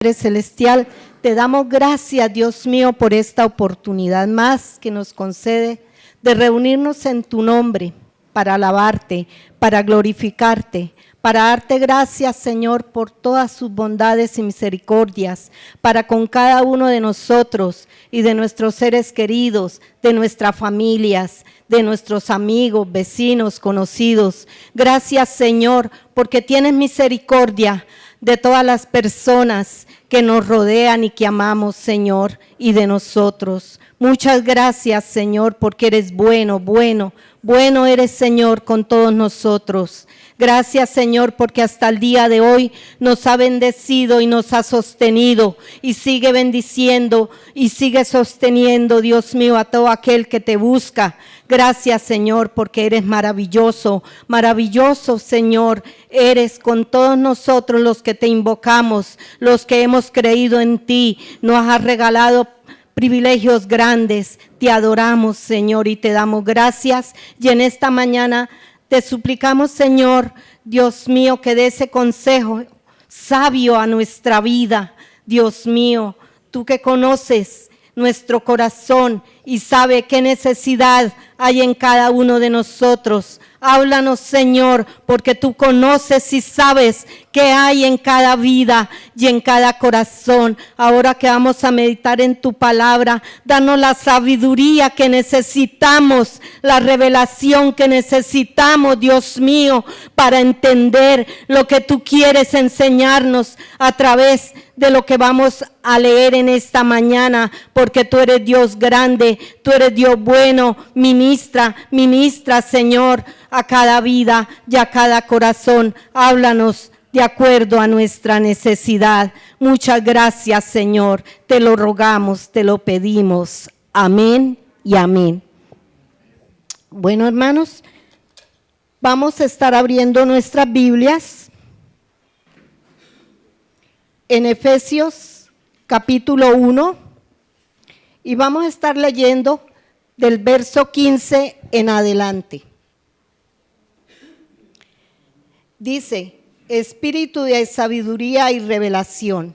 Padre Celestial, te damos gracias, Dios mío, por esta oportunidad más que nos concede de reunirnos en tu nombre para alabarte, para glorificarte, para darte gracias, Señor, por todas sus bondades y misericordias, para con cada uno de nosotros y de nuestros seres queridos, de nuestras familias, de nuestros amigos, vecinos, conocidos. Gracias, Señor, porque tienes misericordia de todas las personas que nos rodean y que amamos, Señor, y de nosotros. Muchas gracias, Señor, porque eres bueno, bueno eres, Señor, con todos nosotros. Gracias, Señor, porque hasta el día de hoy nos ha bendecido y nos ha sostenido y sigue bendiciendo y sigue sosteniendo, Dios mío, a todo aquel que te busca. Gracias, Señor, porque eres maravilloso, maravilloso, Señor, eres con todos nosotros los que te invocamos, los que hemos creído en ti. Nos has regalado privilegios grandes, te adoramos, Señor, y te damos gracias. Y en esta mañana te suplicamos, Señor, Dios mío, que dé ese consejo sabio a nuestra vida. Dios mío, tú que conoces nuestro corazón y sabe qué necesidad hay en cada uno de nosotros. Háblanos, Señor, porque tú conoces y sabes qué hay en cada vida y en cada corazón. Ahora que vamos a meditar en tu palabra, danos la sabiduría que necesitamos, la revelación que necesitamos, Dios mío, para entender lo que tú quieres enseñarnos a través de lo que vamos a leer en esta mañana, porque tú eres Dios grande, tú eres Dios bueno. Ministra, Señor, a cada vida y a cada corazón. Háblanos de acuerdo a nuestra necesidad. Muchas gracias, Señor. Te lo rogamos, te lo pedimos. Amén y amén. Bueno, hermanos, vamos a estar abriendo nuestras Biblias en Efesios capítulo 1 y vamos a estar leyendo del verso 15 en adelante. Dice: espíritu de sabiduría y revelación.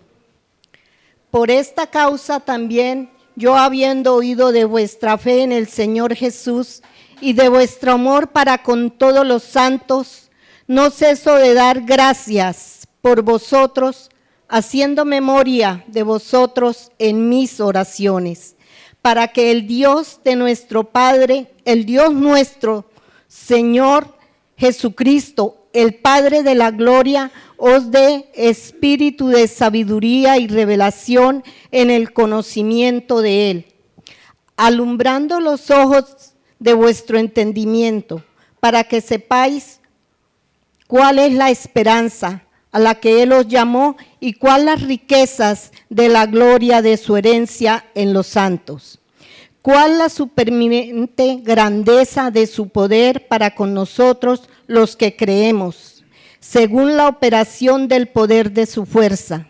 Por esta causa también yo, habiendo oído de vuestra fe en el Señor Jesús y de vuestro amor para con todos los santos, no ceso de dar gracias por vosotros, haciendo memoria de vosotros en mis oraciones, para que el Dios de nuestro Padre, el Dios nuestro Señor Jesucristo, el Padre de la gloria, os dé espíritu de sabiduría y revelación en el conocimiento de Él, alumbrando los ojos de vuestro entendimiento, para que sepáis cuál es la esperanza a la que Él os llamó y cuál las riquezas de la gloria de su herencia en los santos. Cuál la supereminente grandeza de su poder para con nosotros los que creemos, según la operación del poder de su fuerza,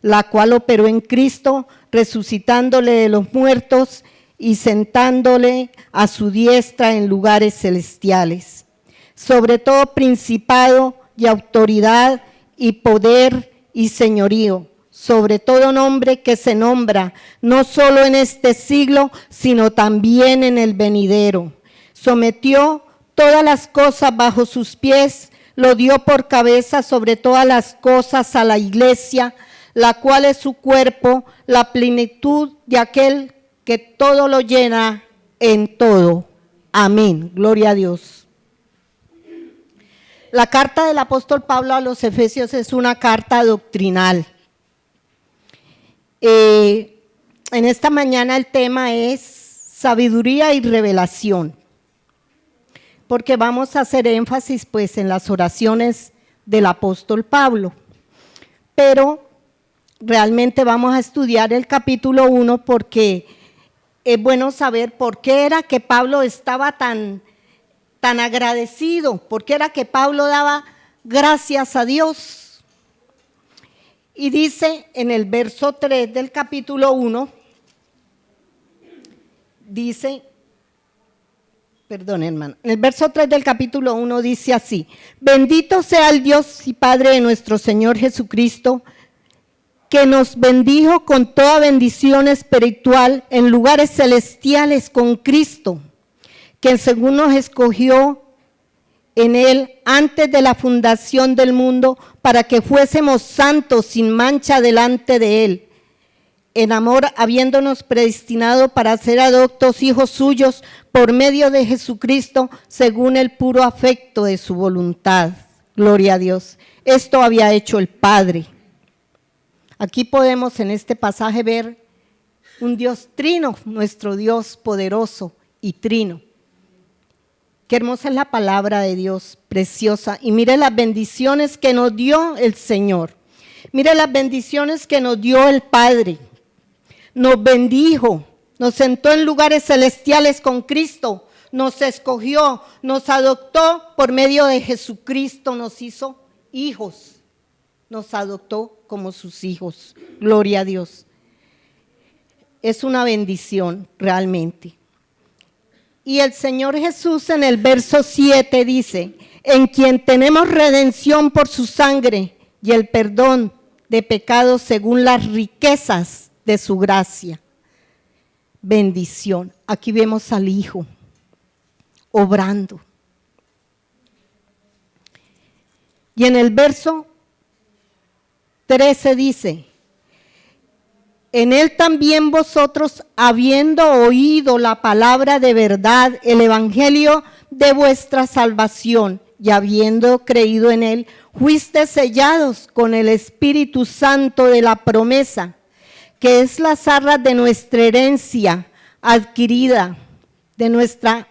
la cual operó en Cristo, resucitándole de los muertos y sentándole a su diestra en lugares celestiales, sobre todo principado y autoridad y poder y señorío, sobre todo nombre que se nombra, no solo en este siglo, sino también en el venidero. Sometió todas las cosas bajo sus pies, lo dio por cabeza sobre todas las cosas a la iglesia, la cual es su cuerpo, la plenitud de aquel que todo lo llena en todo. Amén. Gloria a Dios. La carta del apóstol Pablo a los Efesios es una carta doctrinal. En esta mañana el tema es sabiduría y revelación, porque vamos a hacer énfasis pues en las oraciones del apóstol Pablo, pero realmente vamos a estudiar el capítulo 1 porque es bueno saber por qué era que Pablo estaba tan agradecido, por qué era que Pablo daba gracias a Dios. Y dice en el verso 3 del capítulo 1, dice, en el verso 3 del capítulo 1 dice así: bendito sea el Dios y Padre de nuestro Señor Jesucristo, que nos bendijo con toda bendición espiritual en lugares celestiales con Cristo, que según nos escogió en Él antes de la fundación del mundo, para que fuésemos santos sin mancha delante de Él, en amor habiéndonos predestinado para ser adoptos hijos suyos por medio de Jesucristo, según el puro afecto de su voluntad. Gloria a Dios. Esto había hecho el Padre. Aquí podemos en este pasaje ver un Dios trino, nuestro Dios poderoso y trino. Qué hermosa es la palabra de Dios, preciosa. Y mire las bendiciones que nos dio el Señor. Mire las bendiciones que nos dio el Padre. Nos bendijo, nos sentó en lugares celestiales con Cristo, nos escogió, nos adoptó por medio de Jesucristo, nos hizo hijos, nos adoptó como sus hijos. Gloria a Dios. Es una bendición realmente. Y el Señor Jesús en el verso 7 dice, en quien tenemos redención por su sangre y el perdón de pecados según las riquezas de su gracia. Bendición. Aquí vemos al Hijo obrando. Y en el verso 13 dice, en Él también vosotros, habiendo oído la palabra de verdad, el evangelio de vuestra salvación, y habiendo creído en Él, fuisteis sellados con el Espíritu Santo de la promesa, que es las arras de nuestra herencia adquirida, de nuestra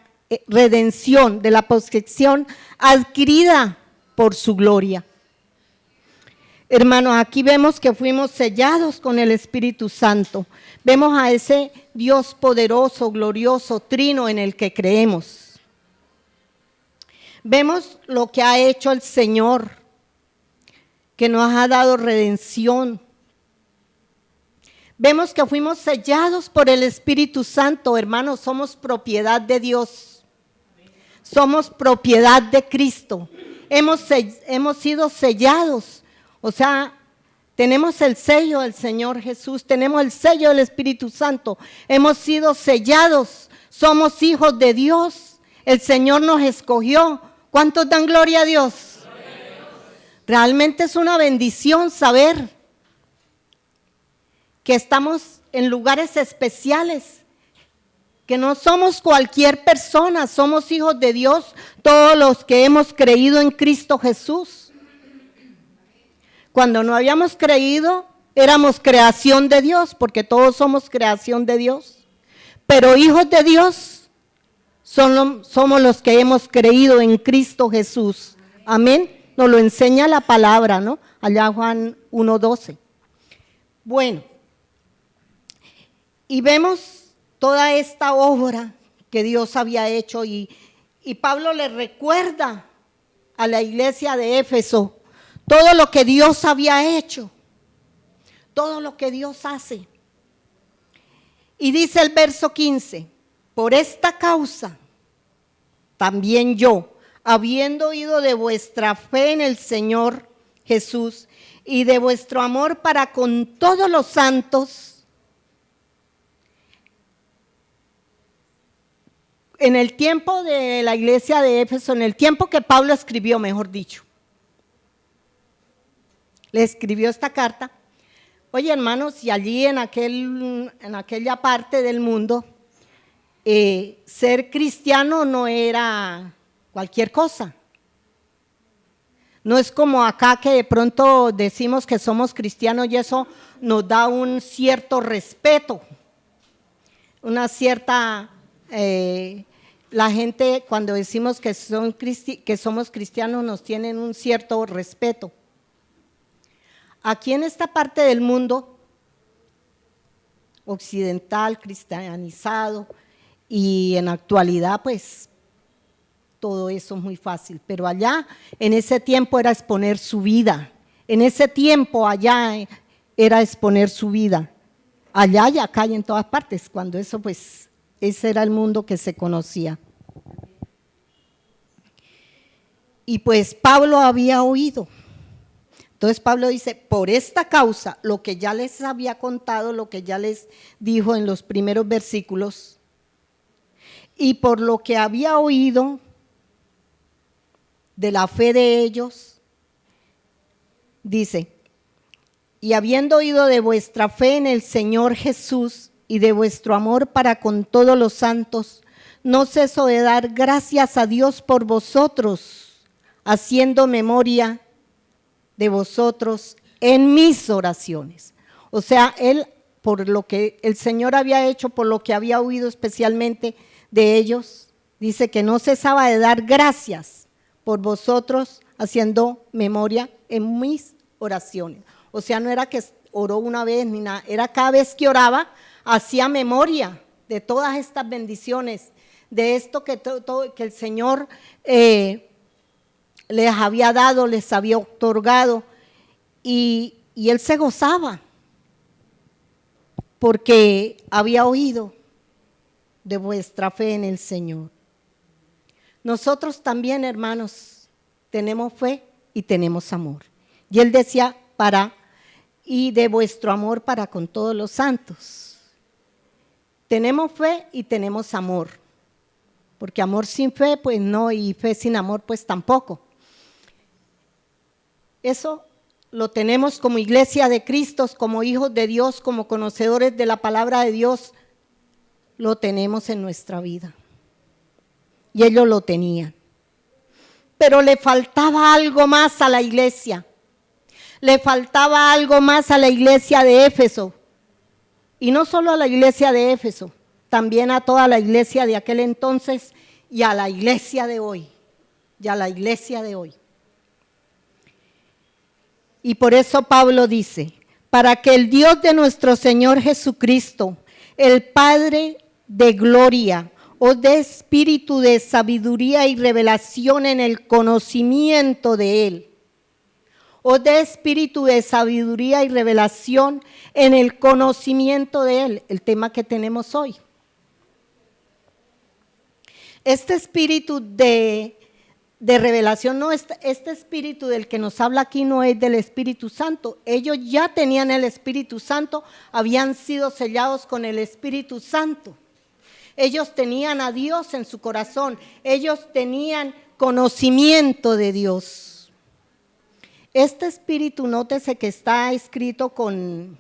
redención, de la posesión adquirida por su gloria. Hermanos, aquí vemos que fuimos sellados con el Espíritu Santo. Vemos a ese Dios poderoso, glorioso, trino en el que creemos. Vemos lo que ha hecho el Señor, que nos ha dado redención. Vemos que fuimos sellados por el Espíritu Santo, hermanos, somos propiedad de Dios. Somos propiedad de Cristo. Hemos sido sellados. O sea, tenemos el sello del Señor Jesús, tenemos el sello del Espíritu Santo, hemos sido sellados, somos hijos de Dios, el Señor nos escogió. ¿Cuántos dan gloria a Dios? Gloria a Dios. Realmente es una bendición saber que estamos en lugares especiales, que no somos cualquier persona, somos hijos de Dios, todos los que hemos creído en Cristo Jesús. Cuando no habíamos creído, éramos creación de Dios, porque todos somos creación de Dios. Pero hijos de Dios somos los que hemos creído en Cristo Jesús. Amén. Nos lo enseña la palabra, ¿no? Allá Juan 1:12. Bueno, y vemos toda esta obra que Dios había hecho y Pablo le recuerda a la iglesia de Éfeso todo lo que Dios había hecho, todo lo que Dios hace. Y dice el verso 15, por esta causa, también yo, habiendo oído de vuestra fe en el Señor Jesús y de vuestro amor para con todos los santos, en el tiempo de la iglesia de Éfeso, en el tiempo que Pablo escribió, mejor dicho, le escribió esta carta. Oye, hermanos, y allí en aquella parte del mundo, ser cristiano no era cualquier cosa. No es como acá que de pronto decimos que somos cristianos y eso nos da un cierto respeto, una cierta, la gente cuando decimos que somos cristianos nos tienen un cierto respeto. Aquí en esta parte del mundo occidental, cristianizado, y en la actualidad pues todo eso es muy fácil, pero allá en ese tiempo era exponer su vida, en ese tiempo allá era exponer su vida, allá y acá y en todas partes, cuando eso pues ese era el mundo que se conocía. Y pues Pablo había oído Entonces Pablo dice, por esta causa, lo que ya les había contado, lo que ya les dijo en los primeros versículos, y por lo que había oído de la fe de ellos, dice, y habiendo oído de vuestra fe en el Señor Jesús y de vuestro amor para con todos los santos, no ceso de dar gracias a Dios por vosotros, haciendo memoria de vosotros en mis oraciones. O sea, él, por lo que el Señor había hecho, por lo que había oído especialmente de ellos, dice que no cesaba de dar gracias por vosotros, haciendo memoria en mis oraciones. O sea, no era que oró una vez ni nada, era cada vez que oraba, hacía memoria de todas estas bendiciones, de esto que el Señor les había dado, les había otorgado, y él se gozaba porque había oído de vuestra fe en el Señor. Nosotros también, hermanos, tenemos fe y tenemos amor. Y él decía, y de vuestro amor para con todos los santos. Tenemos fe y tenemos amor, porque amor sin fe, pues no, y fe sin amor, pues tampoco. Eso lo tenemos como iglesia de Cristo, como hijos de Dios, como conocedores de la palabra de Dios, lo tenemos en nuestra vida. Y ellos lo tenían. Pero le faltaba algo más a la iglesia. Le faltaba algo más a la iglesia de Éfeso. Y no solo a la iglesia de Éfeso, también a toda la iglesia de aquel entonces y a la iglesia de hoy. Y a la iglesia de hoy. Y por eso Pablo dice, para que el Dios de nuestro Señor Jesucristo, el Padre de gloria, os dé espíritu de sabiduría y revelación en el conocimiento de Él. Os dé espíritu de sabiduría y revelación en el conocimiento de Él, el tema que tenemos hoy. Este espíritu de revelación, no, este espíritu del que nos habla aquí no es del Espíritu Santo. Ellos ya tenían el Espíritu Santo, habían sido sellados con el Espíritu Santo. Ellos tenían a Dios en su corazón, ellos tenían conocimiento de Dios. Este espíritu, nótese que está escrito con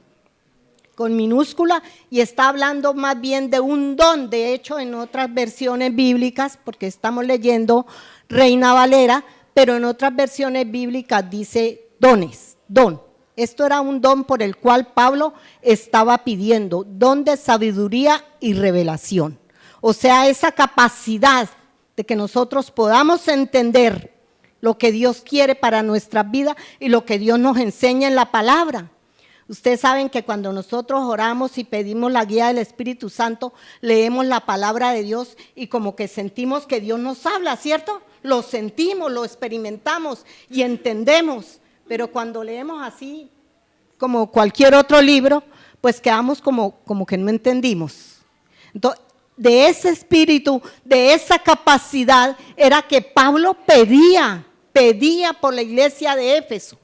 minúscula y está hablando más bien de un don. De hecho, en otras versiones bíblicas, porque estamos leyendo Reina Valera, pero en otras versiones bíblicas dice dones, don. Esto era un don por el cual Pablo estaba pidiendo, don de sabiduría y revelación. O sea, esa capacidad de que nosotros podamos entender lo que Dios quiere para nuestra vida y lo que Dios nos enseña en la palabra. Ustedes saben que cuando nosotros oramos y pedimos la guía del Espíritu Santo, leemos la palabra de Dios y como que sentimos que Dios nos habla, ¿cierto? Lo sentimos, lo experimentamos y entendemos, pero cuando leemos así, como cualquier otro libro, pues quedamos como que no entendimos. Entonces, de ese espíritu, de esa capacidad, era que Pablo pedía por la iglesia de Éfeso.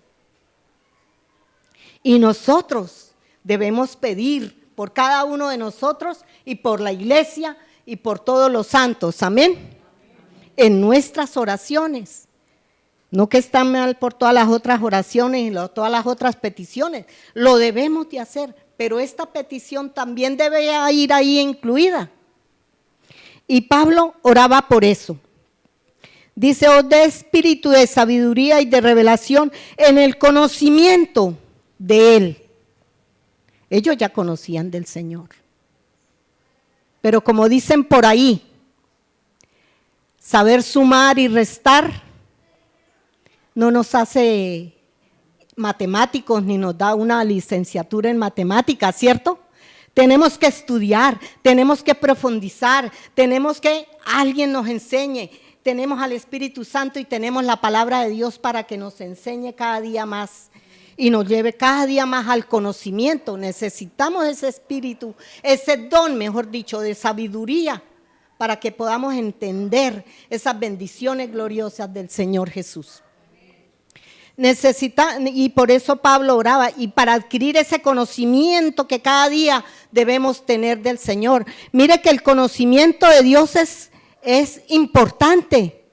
Y nosotros debemos pedir por cada uno de nosotros y por la iglesia y por todos los santos, amén, en nuestras oraciones. No que está mal por todas las otras oraciones y todas las otras peticiones, lo debemos de hacer, pero esta petición también debe ir ahí incluida. Y Pablo oraba por eso. Dice, os dé espíritu de sabiduría y de revelación en el conocimiento de Él. Ellos ya conocían del Señor. Pero como dicen por ahí, saber sumar y restar no nos hace matemáticos ni nos da una licenciatura en matemáticas, ¿cierto? Tenemos que estudiar, tenemos que profundizar, tenemos que alguien nos enseñe. Tenemos al Espíritu Santo y tenemos la palabra de Dios para que nos enseñe cada día más y nos lleve cada día más al conocimiento. Necesitamos ese espíritu, ese don, mejor dicho, de sabiduría para que podamos entender esas bendiciones gloriosas del Señor Jesús. Y por eso Pablo oraba, y para adquirir ese conocimiento que cada día debemos tener del Señor. Mire que el conocimiento de Dios es importante.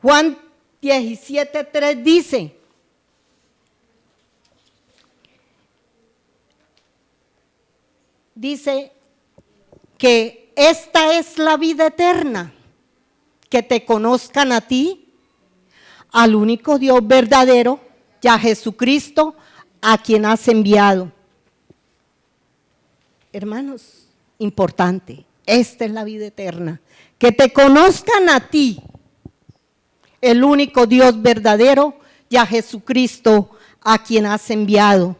Juan 17:3 dice que esta es la vida eterna, que te conozcan a ti, al único Dios verdadero, y a Jesucristo, a quien has enviado. Hermanos, importante, esta es la vida eterna, que te conozcan a ti, el único Dios verdadero, y a Jesucristo, a quien has enviado.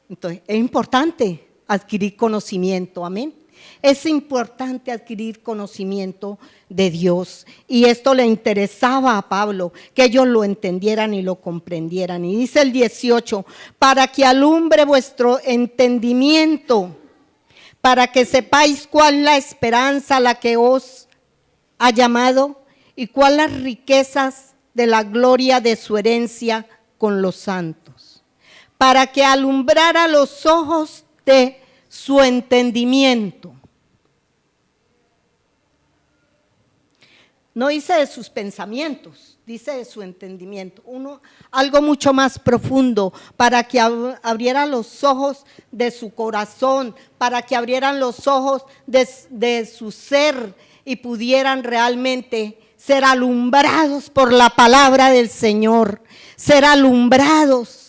Entonces, es importante adquirir conocimiento, amén. Es importante adquirir conocimiento de Dios, y esto le interesaba a Pablo, que ellos lo entendieran y lo comprendieran. Y dice el 18, para que alumbre vuestro entendimiento, para que sepáis cuál es la esperanza a la que os ha llamado y cuál las riquezas de la gloria de su herencia con los santos, para que alumbrara los ojos de su entendimiento. No dice de sus pensamientos, dice de su entendimiento. Algo mucho más profundo, para que abrieran los ojos de su corazón, para que abrieran los ojos de su ser y pudieran realmente ser alumbrados por la palabra del Señor, ser alumbrados.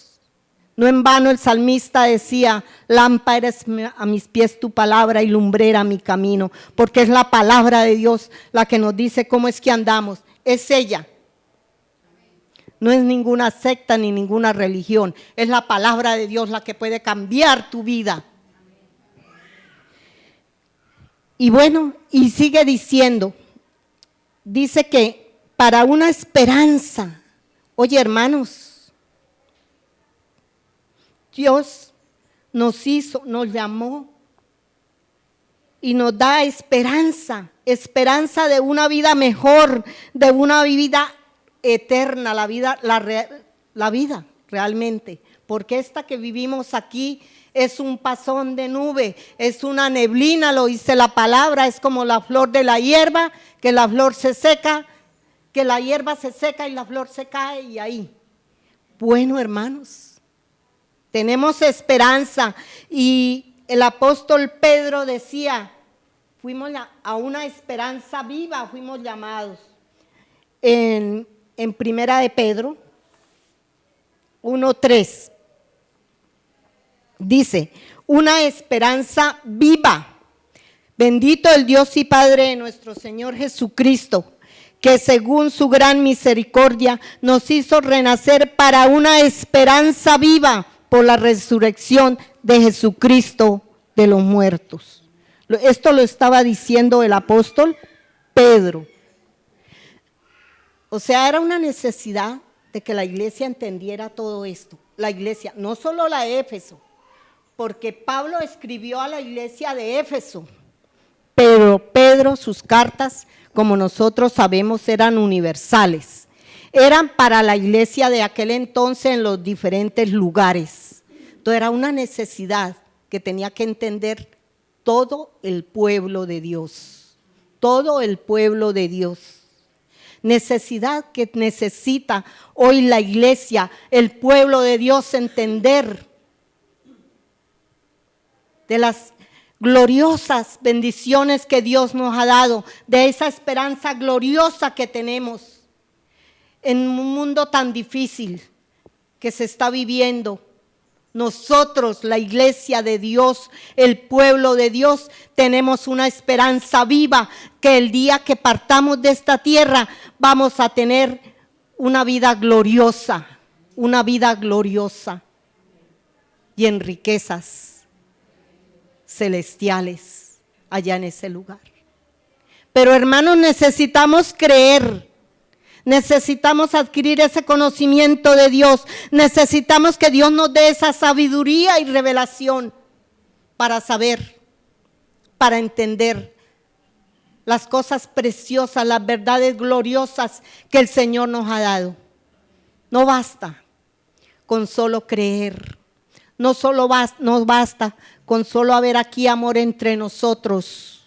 No en vano el salmista decía, lámpara es a mis pies tu palabra y lumbrera mi camino, porque es la palabra de Dios la que nos dice cómo es que andamos, es ella. No es ninguna secta ni ninguna religión, es la palabra de Dios la que puede cambiar tu vida. Y bueno, y sigue diciendo, dice que para una esperanza, oye hermanos, Dios nos hizo, nos llamó y nos da esperanza, esperanza de una vida mejor, de una vida eterna, la vida realmente, porque esta que vivimos aquí es un pasón de nube, es una neblina, lo dice la palabra, es como la flor de la hierba, que la flor se seca, que la hierba se seca y la flor se cae y ahí. Bueno, hermanos, tenemos esperanza, y el apóstol Pedro decía, fuimos a una esperanza viva, fuimos llamados. En Primera de Pedro 1:3 dice, una esperanza viva. Bendito el Dios y Padre de nuestro Señor Jesucristo, que según su gran misericordia nos hizo renacer para una esperanza viva por la resurrección de Jesucristo de los muertos. Esto lo estaba diciendo el apóstol Pedro. O sea, era una necesidad de que la iglesia entendiera todo esto. La iglesia, no solo la de Éfeso, porque Pablo escribió a la iglesia de Éfeso, pero Pedro, sus cartas, como nosotros sabemos, eran universales. Eran para la iglesia de aquel entonces en los diferentes lugares. Entonces era una necesidad que tenía que entender todo el pueblo de Dios. Todo el pueblo de Dios. Necesidad que necesita hoy la iglesia, el pueblo de Dios, entender de las gloriosas bendiciones que Dios nos ha dado, de esa esperanza gloriosa que tenemos en un mundo tan difícil que se está viviendo. Nosotros, la iglesia de Dios, el pueblo de Dios, tenemos una esperanza viva, que el día que partamos de esta tierra vamos a tener una vida gloriosa y en riquezas celestiales allá en ese lugar. Pero hermanos, necesitamos creer. Necesitamos adquirir ese conocimiento de Dios. Necesitamos que Dios nos dé esa sabiduría y revelación para saber, para entender las cosas preciosas, las verdades gloriosas que el Señor nos ha dado. No basta con solo creer, no basta con solo haber aquí amor entre nosotros,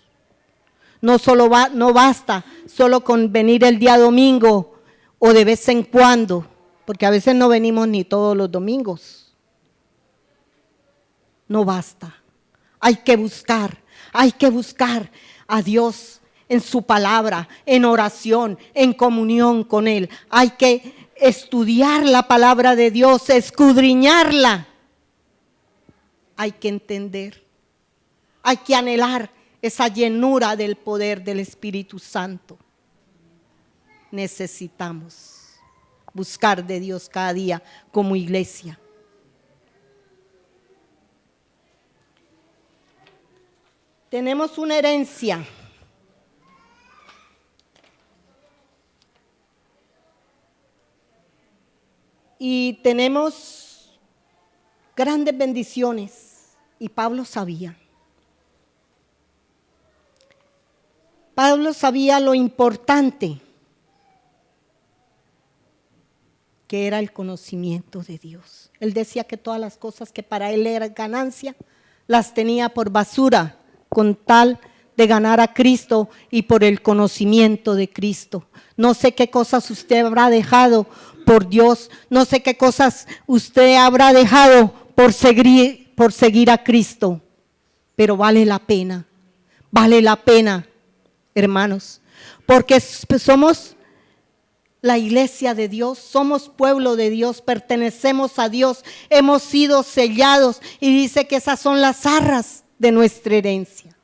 no basta solo con venir el día domingo o de vez en cuando, porque a veces no venimos ni todos los domingos. No basta, hay que buscar a Dios en su palabra, en oración, en comunión con Él. Hay que estudiar la palabra de Dios, escudriñarla. Hay que entender, hay que anhelar esa llenura del poder del Espíritu Santo. Necesitamos buscar de Dios cada día como iglesia. Tenemos una herencia. Y tenemos grandes bendiciones. Y Pablo sabía. Pablo sabía lo importante que era el conocimiento de Dios. Él decía que todas las cosas que para él eran ganancia, las tenía por basura, con tal de ganar a Cristo y por el conocimiento de Cristo. No sé qué cosas usted habrá dejado por Dios, no sé qué cosas usted habrá dejado por seguir a Cristo, pero vale la pena, hermanos, porque somos la iglesia de Dios, somos pueblo de Dios, pertenecemos a Dios, hemos sido sellados y dice que esas son las arras de nuestra herencia.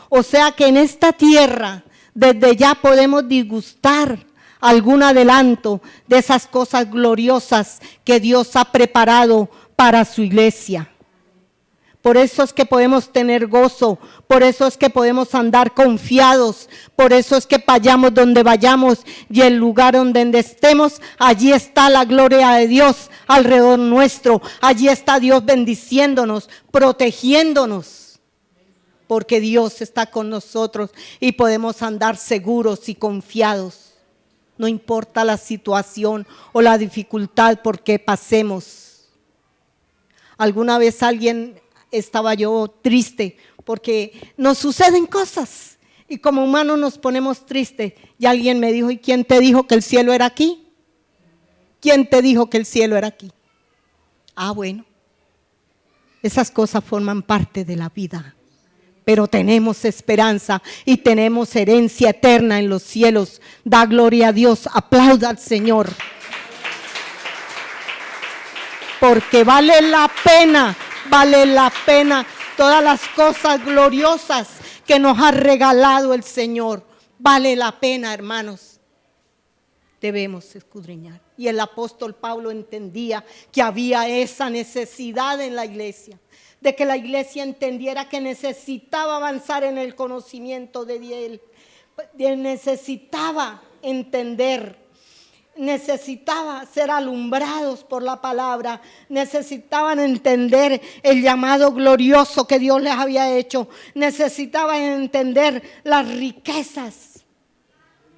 O sea que en esta tierra desde ya podemos disgustar algún adelanto de esas cosas gloriosas que Dios ha preparado para su iglesia. Por eso es que podemos tener gozo, por eso es que podemos andar confiados, por eso es que vayamos donde vayamos y el lugar donde estemos, allí está la gloria de Dios alrededor nuestro, allí está Dios bendiciéndonos, protegiéndonos, porque Dios está con nosotros y podemos andar seguros y confiados. No importa la situación o la dificultad por que pasemos. Alguna vez estaba yo triste porque nos suceden cosas y como humanos nos ponemos tristes y alguien me dijo, ¿y quién te dijo que el cielo era aquí? ¿Quién te dijo que el cielo era aquí? Ah, bueno, esas cosas forman parte de la vida, pero tenemos esperanza y tenemos herencia eterna en los cielos. Da gloria a Dios, aplauda al Señor, porque vale la pena todas las cosas gloriosas que nos ha regalado el Señor. Vale la pena, hermanos. Debemos escudriñar. Y el apóstol Pablo entendía que había esa necesidad en la iglesia, de que la iglesia entendiera que necesitaba avanzar en el conocimiento de Él, necesitaba entender, necesitaba ser alumbrados por la palabra, necesitaban entender el llamado glorioso que Dios les había hecho, necesitaban entender las riquezas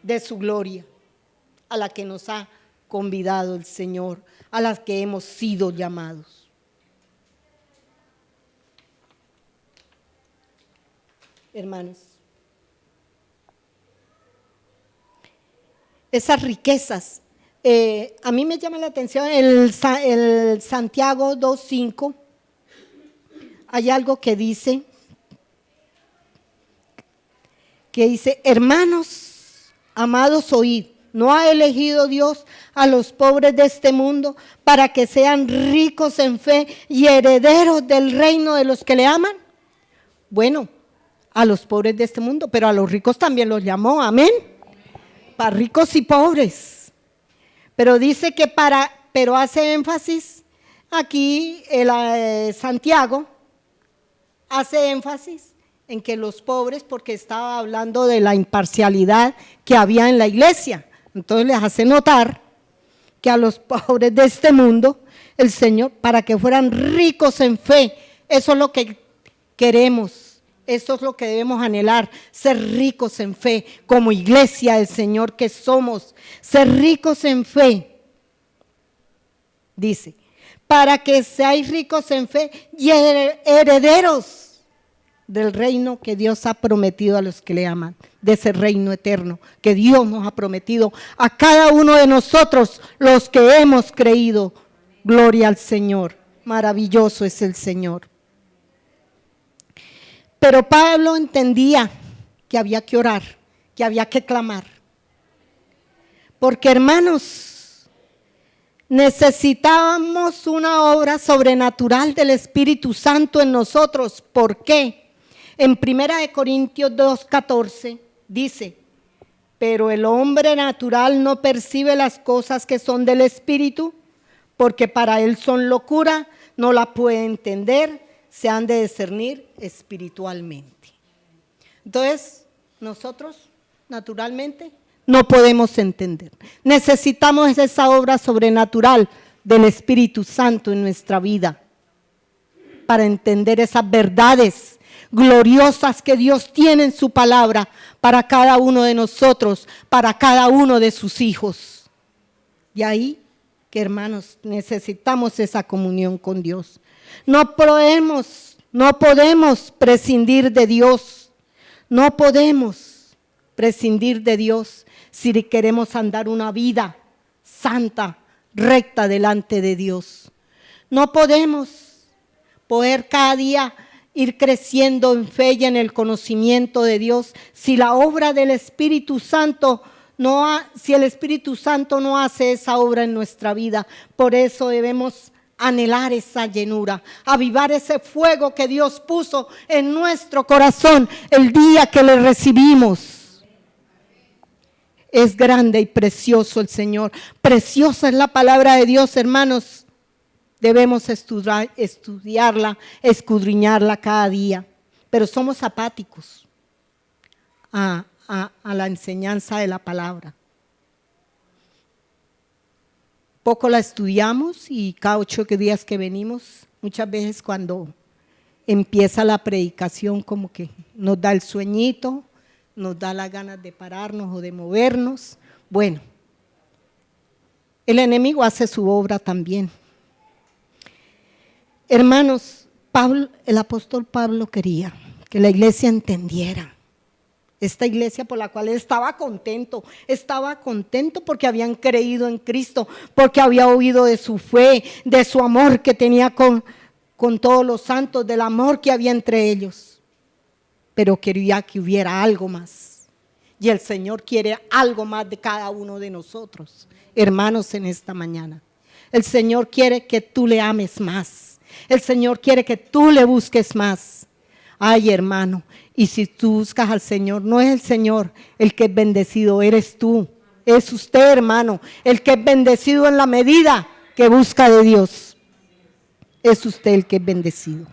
de su gloria a la que nos ha convidado el Señor, a las que hemos sido llamados. Hermanos, esas riquezas, a mí me llama la atención el Santiago 2:5, hay algo que dice, hermanos, amados, oíd, ¿no ha elegido Dios a los pobres de este mundo para que sean ricos en fe y herederos del reino de los que le aman? Bueno, a los pobres de este mundo, pero a los ricos también los llamó, amén, para ricos y pobres. Pero dice que pero hace énfasis aquí, Santiago hace énfasis en que los pobres, porque estaba hablando de la imparcialidad que había en la iglesia, entonces les hace notar que a los pobres de este mundo, el Señor, para que fueran ricos en fe, eso es lo que queremos. Eso es lo que debemos anhelar, ser ricos en fe, como iglesia del Señor que somos, ser ricos en fe. Dice, para que seáis ricos en fe y herederos del reino que Dios ha prometido a los que le aman, de ese reino eterno que Dios nos ha prometido a cada uno de nosotros, los que hemos creído. Gloria al Señor, maravilloso es el Señor. Pero Pablo entendía que había que orar, que había que clamar. Porque, hermanos, necesitábamos una obra sobrenatural del Espíritu Santo en nosotros. ¿Por qué? En 1 Corintios 2:14 dice, pero el hombre natural no percibe las cosas que son del Espíritu, porque para él son locura, no la puede entender, se han de discernir espiritualmente. Entonces, nosotros naturalmente no podemos entender. Necesitamos esa obra sobrenatural del Espíritu Santo en nuestra vida para entender esas verdades gloriosas que Dios tiene en su palabra para cada uno de nosotros, para cada uno de sus hijos. Y ahí, que hermanos, necesitamos esa comunión con Dios. No podemos prescindir de Dios. No podemos prescindir de Dios si queremos andar una vida santa, recta delante de Dios. No podemos poder cada día ir creciendo en fe y en el conocimiento de Dios si la obra del Espíritu Santo si el Espíritu Santo no hace esa obra en nuestra vida. Por eso debemos anhelar esa llenura, avivar ese fuego que Dios puso en nuestro corazón el día que le recibimos. Es grande y precioso el Señor. Preciosa es la palabra de Dios, hermanos. Debemos estudiarla, escudriñarla cada día. Pero somos apáticos a la enseñanza de la palabra. Poco la estudiamos y cada 8 días que venimos, muchas veces cuando empieza la predicación como que nos da el sueñito, nos da las ganas de pararnos o de movernos. Bueno, el enemigo hace su obra también. Hermanos, el apóstol Pablo quería que la iglesia entendiera. Esta iglesia por la cual él estaba contento porque habían creído en Cristo, porque había oído de su fe, de su amor que tenía con todos los santos, del amor que había entre ellos. Pero quería que hubiera algo más. Y el Señor quiere algo más de cada uno de nosotros, hermanos, en esta mañana. El Señor quiere que tú le ames más. El Señor quiere que tú le busques más. Ay, hermano, y si tú buscas al Señor, no es el Señor el que es bendecido, eres tú. Es usted, hermano, el que es bendecido en la medida que busca de Dios. Es usted el que es bendecido.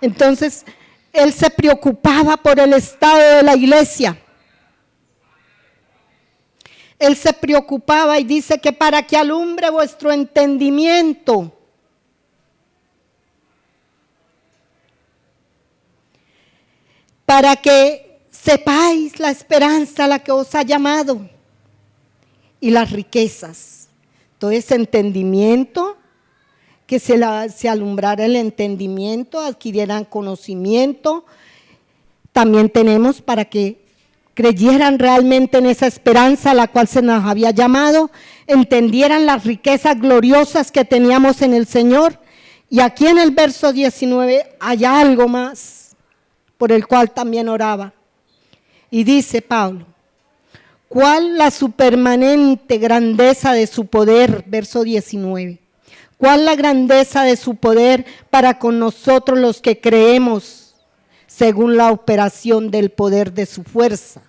Entonces, él se preocupaba por el estado de la iglesia. Él se preocupaba y dice que para que alumbre vuestro entendimiento. Para que sepáis la esperanza a la que os ha llamado y las riquezas. Todo ese entendimiento, que se alumbrara el entendimiento, adquirieran conocimiento. También tenemos para que creyeran realmente en esa esperanza a la cual se nos había llamado, entendieran las riquezas gloriosas que teníamos en el Señor. Y aquí en el verso 19 hay algo más por el cual también oraba. Y dice Pablo, ¿cuál la supermanente grandeza de su poder? Verso 19. ¿Cuál la grandeza de su poder para con nosotros los que creemos, según la operación del poder de su fuerza,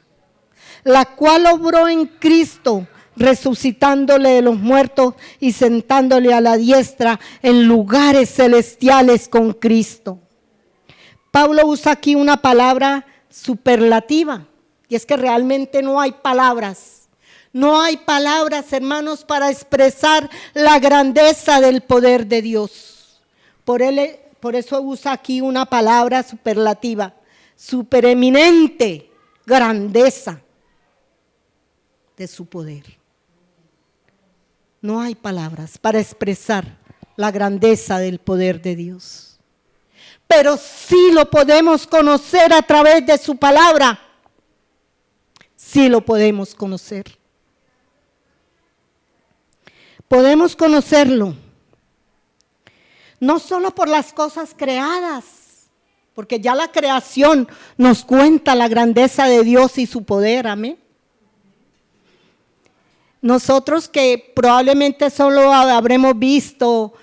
la cual obró en Cristo, resucitándole de los muertos y sentándole a la diestra en lugares celestiales con Cristo? Pablo usa aquí una palabra superlativa, y es que realmente no hay palabras. No hay palabras, hermanos, para expresar la grandeza del poder de Dios. Por eso usa aquí una palabra superlativa. supereminente grandeza de su poder. No hay palabras para expresar la grandeza del poder de Dios, pero sí lo podemos conocer a través de su palabra. Sí lo podemos conocer. Podemos conocerlo no solo por las cosas creadas, porque ya la creación nos cuenta la grandeza de Dios y su poder, amén. Nosotros que probablemente solo habremos visto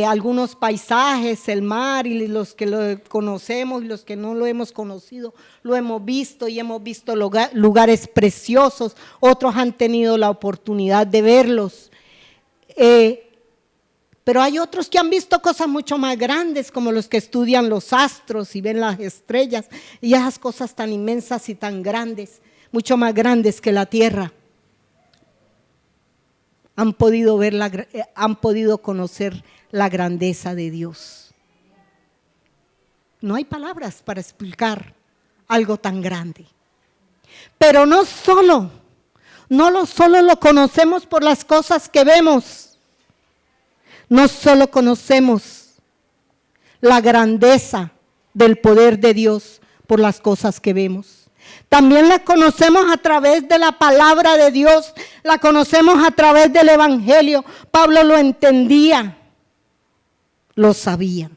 algunos paisajes, el mar, y los que lo conocemos y los que no lo hemos conocido, lo hemos visto y hemos visto lugares preciosos, otros han tenido la oportunidad de verlos. Pero hay otros que han visto cosas mucho más grandes, como los que estudian los astros y ven las estrellas, y esas cosas tan inmensas y tan grandes, mucho más grandes que la tierra. Han podido han podido conocer la grandeza de Dios. No hay palabras para explicar algo tan grande. Pero no solo lo conocemos por las cosas que vemos. No solo conocemos la grandeza del poder de Dios por las cosas que vemos. También la conocemos a través de la palabra de Dios, la conocemos a través del evangelio. Pablo lo entendía, lo sabía.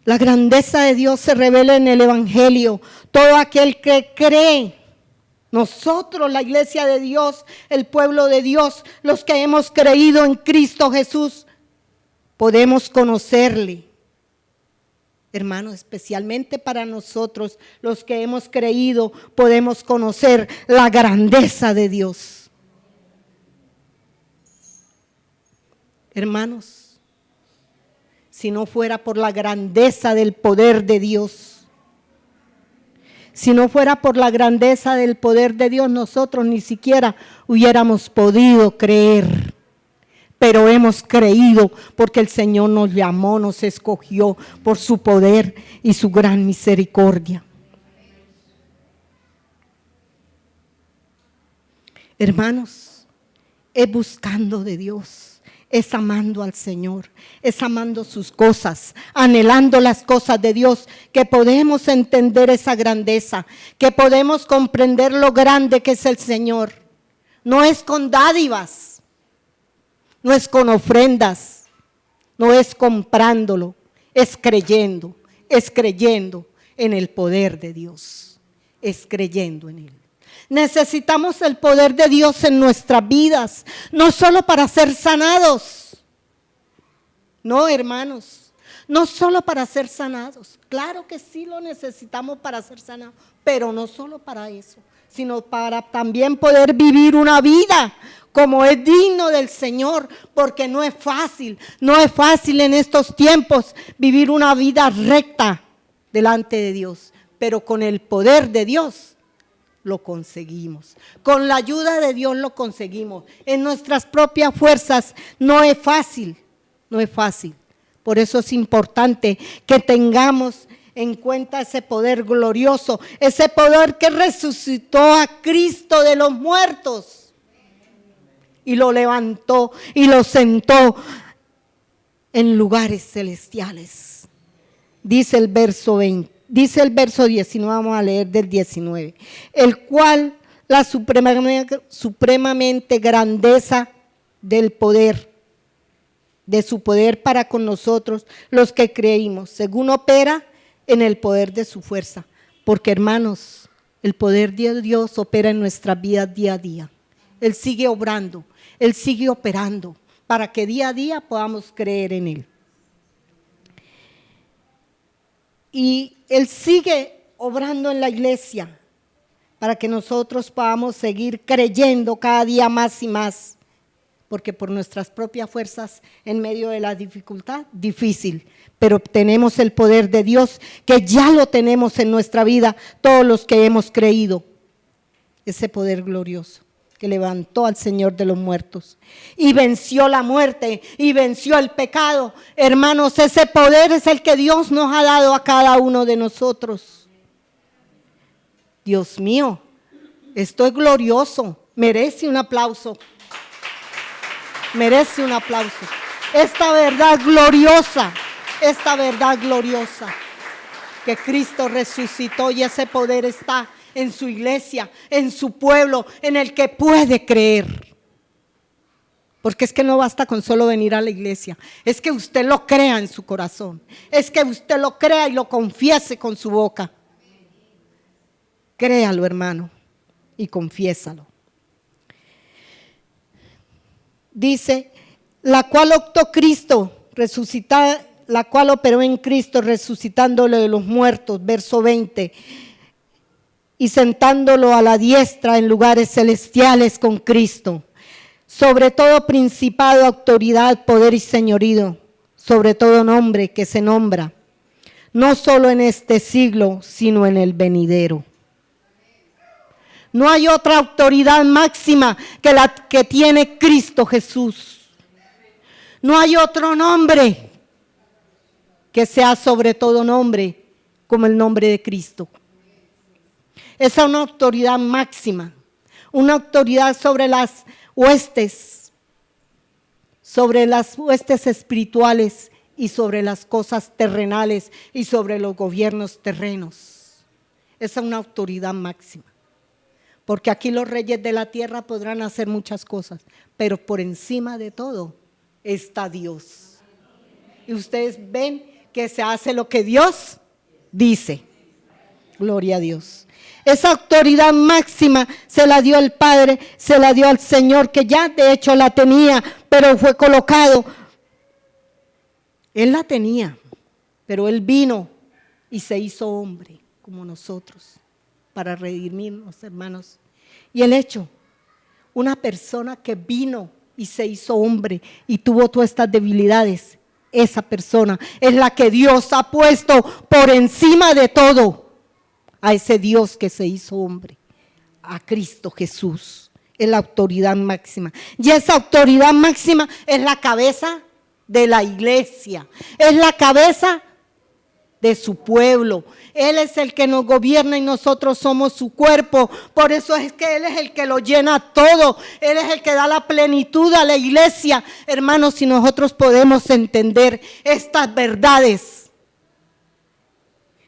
La grandeza de Dios se revela en el evangelio. Todo aquel que cree, nosotros, la iglesia de Dios, el pueblo de Dios, los que hemos creído en Cristo Jesús, podemos conocerle. Hermanos, especialmente para nosotros, los que hemos creído, podemos conocer la grandeza de Dios. Hermanos, si no fuera por la grandeza del poder de Dios, si no fuera por la grandeza del poder de Dios, nosotros ni siquiera hubiéramos podido creer. Pero hemos creído porque el Señor nos llamó, nos escogió por su poder y su gran misericordia. Hermanos, es buscando de Dios, es amando al Señor, es amando sus cosas, anhelando las cosas de Dios, que podemos entender esa grandeza, que podemos comprender lo grande que es el Señor. No es con dádivas. No es con ofrendas, no es comprándolo, es creyendo en el poder de Dios, es creyendo en Él. Necesitamos el poder de Dios en nuestras vidas, no solo para ser sanados, no, hermanos, no solo para ser sanados. Claro que sí lo necesitamos para ser sanados, pero no solo para eso, sino para también poder vivir una vida como es digno del Señor, porque no es fácil en estos tiempos vivir una vida recta delante de Dios, pero con el poder de Dios lo conseguimos, con la ayuda de Dios lo conseguimos. En nuestras propias fuerzas no es fácil, por eso es importante que tengamos en cuenta ese poder glorioso, ese poder que resucitó a Cristo de los muertos y lo levantó y lo sentó en lugares celestiales. Dice el verso 19, vamos a leer del 19, el cual la supremamente grandeza del poder, de su poder para con nosotros, los que creímos, según opera en el poder de su fuerza. Porque, hermanos, el poder de Dios opera en nuestras vidas día a día. Él sigue obrando, Él sigue operando para que día a día podamos creer en Él. Y Él sigue obrando en la iglesia para que nosotros podamos seguir creyendo cada día más y más, porque por nuestras propias fuerzas en medio de la dificultad, difícil, pero tenemos el poder de Dios que ya lo tenemos en nuestra vida, todos los que hemos creído, ese poder glorioso. que levantó al Señor de los muertos y venció la muerte y venció el pecado. Hermanos, ese poder es el que Dios nos ha dado a cada uno de nosotros. Dios mío, esto es glorioso, merece un aplauso. Merece un aplauso. Esta verdad gloriosa que Cristo resucitó y ese poder está en su iglesia, en su pueblo, en el que puede creer. Porque es que no basta con solo venir a la iglesia, es que usted lo crea en su corazón, es que usted lo crea y lo confiese con su boca. Créalo, hermano, y confiésalo. Dice, la cual operó en Cristo resucitándolo de los muertos, verso 20, y sentándolo a la diestra en lugares celestiales con Cristo, sobre todo principado, autoridad, poder y señorío, sobre todo nombre que se nombra, no solo en este siglo, sino en el venidero. No hay otra autoridad máxima que la que tiene Cristo Jesús. No hay otro nombre que sea sobre todo nombre como el nombre de Cristo. Esa es una autoridad máxima, una autoridad sobre las huestes espirituales y sobre las cosas terrenales y sobre los gobiernos terrenos. Esa es una autoridad máxima. Porque aquí los reyes de la tierra podrán hacer muchas cosas, pero por encima de todo está Dios. Y ustedes ven que se hace lo que Dios dice. Gloria a Dios. Esa autoridad máxima se la dio el Padre, se la dio al Señor, que ya de hecho la tenía, pero fue colocado. Él la tenía, pero Él vino y se hizo hombre como nosotros, para redimirnos, hermanos. Y el hecho, una persona que vino y se hizo hombre y tuvo todas estas debilidades, esa persona es la que Dios ha puesto por encima de todo, a ese Dios que se hizo hombre, a Cristo Jesús, es la autoridad máxima. Y esa autoridad máxima es la cabeza de la iglesia, es la cabeza de su pueblo. Él es el que nos gobierna y nosotros somos su cuerpo. Por eso es que Él es el que lo llena todo. Él es el que da la plenitud a la iglesia. Hermanos, si nosotros podemos entender estas verdades,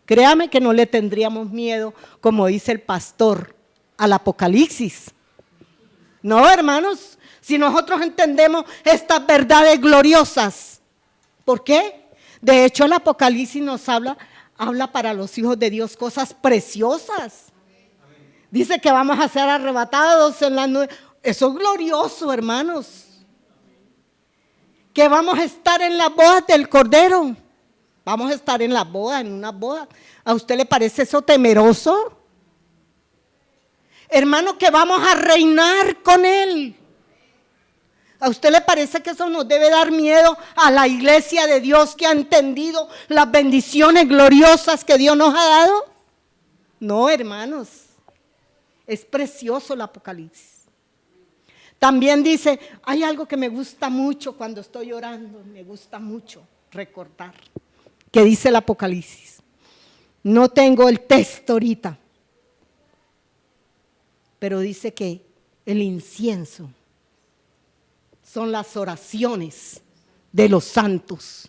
créame que no le tendríamos miedo, como dice el pastor, al Apocalipsis. No, hermanos, si nosotros entendemos estas verdades gloriosas. ¿Por qué? De hecho, el Apocalipsis nos habla para los hijos de Dios cosas preciosas. Dice que vamos a ser arrebatados en las nubes. Eso es glorioso, hermanos. Que vamos a estar en las bodas del Cordero. Vamos a estar en las bodas, en una boda. ¿A usted le parece eso temeroso? Hermano, que vamos a reinar con Él. ¿A usted le parece que eso nos debe dar miedo a la iglesia de Dios que ha entendido las bendiciones gloriosas que Dios nos ha dado? No, hermanos, es precioso el Apocalipsis. También dice, hay algo que me gusta mucho cuando estoy orando, me gusta mucho recordar, que dice el Apocalipsis. No tengo el texto ahorita, pero dice que el incienso son las oraciones de los santos.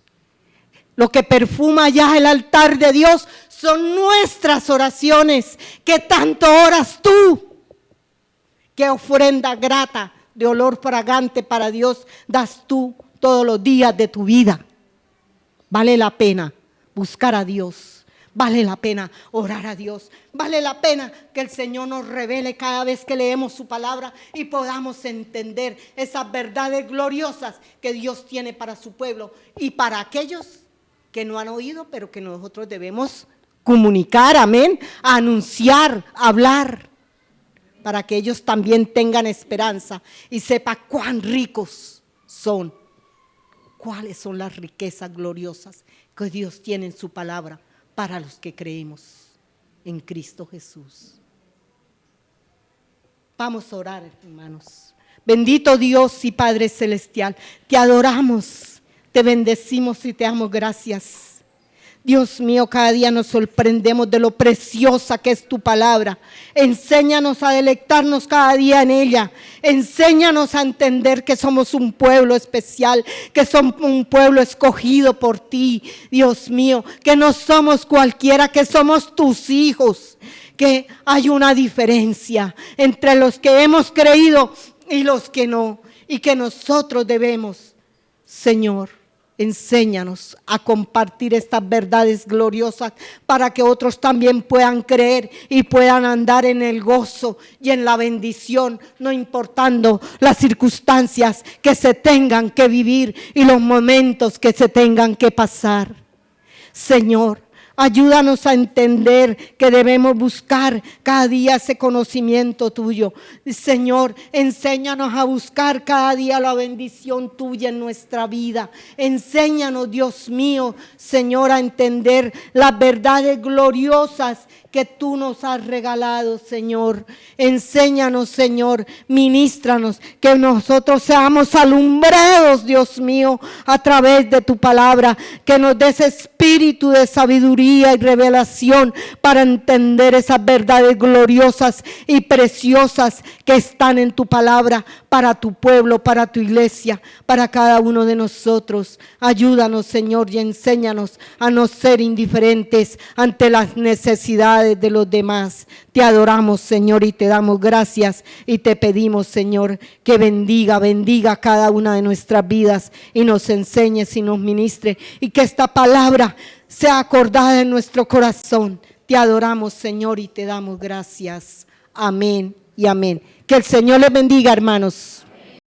Lo que perfuma ya el altar de Dios son nuestras oraciones. ¿Qué tanto oras tú? ¿Qué ofrenda grata de olor fragante para Dios das tú todos los días de tu vida? Vale la pena buscar a Dios. Vale la pena orar a Dios. Vale la pena que el Señor nos revele cada vez que leemos su palabra y podamos entender esas verdades gloriosas que Dios tiene para su pueblo y para aquellos que no han oído, pero que nosotros debemos comunicar, amén, anunciar, hablar, para que ellos también tengan esperanza y sepan cuán ricos son, cuáles son las riquezas gloriosas que Dios tiene en su palabra para los que creemos en Cristo Jesús. Vamos a orar, hermanos. Bendito Dios y Padre Celestial, te adoramos, te bendecimos y te damos gracias. Dios mío, cada día nos sorprendemos de lo preciosa que es tu palabra. Enséñanos a deleitarnos cada día en ella. Enséñanos a entender que somos un pueblo especial, que somos un pueblo escogido por ti, Dios mío, que no somos cualquiera, que somos tus hijos, que hay una diferencia entre los que hemos creído y los que no, y que nosotros debemos, Señor, enséñanos a compartir estas verdades gloriosas para que otros también puedan creer y puedan andar en el gozo y en la bendición, no importando las circunstancias que se tengan que vivir y los momentos que se tengan que pasar. Señor, ayúdanos a entender que debemos buscar cada día ese conocimiento tuyo. Señor, enséñanos a buscar cada día la bendición tuya en nuestra vida. Enséñanos, Dios mío, Señor, a entender las verdades gloriosas que tú nos has regalado, Señor. Enséñanos, Señor, ministranos, que nosotros seamos alumbrados, Dios mío, a través de tu palabra, que nos des espíritu de sabiduría y revelación para entender esas verdades gloriosas y preciosas que están en tu palabra para tu pueblo, para tu iglesia, para cada uno de nosotros. Ayúdanos, Señor, y enséñanos a no ser indiferentes ante las necesidades de los demás. Te adoramos, Señor, y te damos gracias y te pedimos, Señor, que bendiga cada una de nuestras vidas y nos enseñes y nos ministre y que esta palabra sea acordada en nuestro corazón. Te adoramos, Señor, y te damos gracias. Amén y amén. Que el Señor les bendiga, hermanos.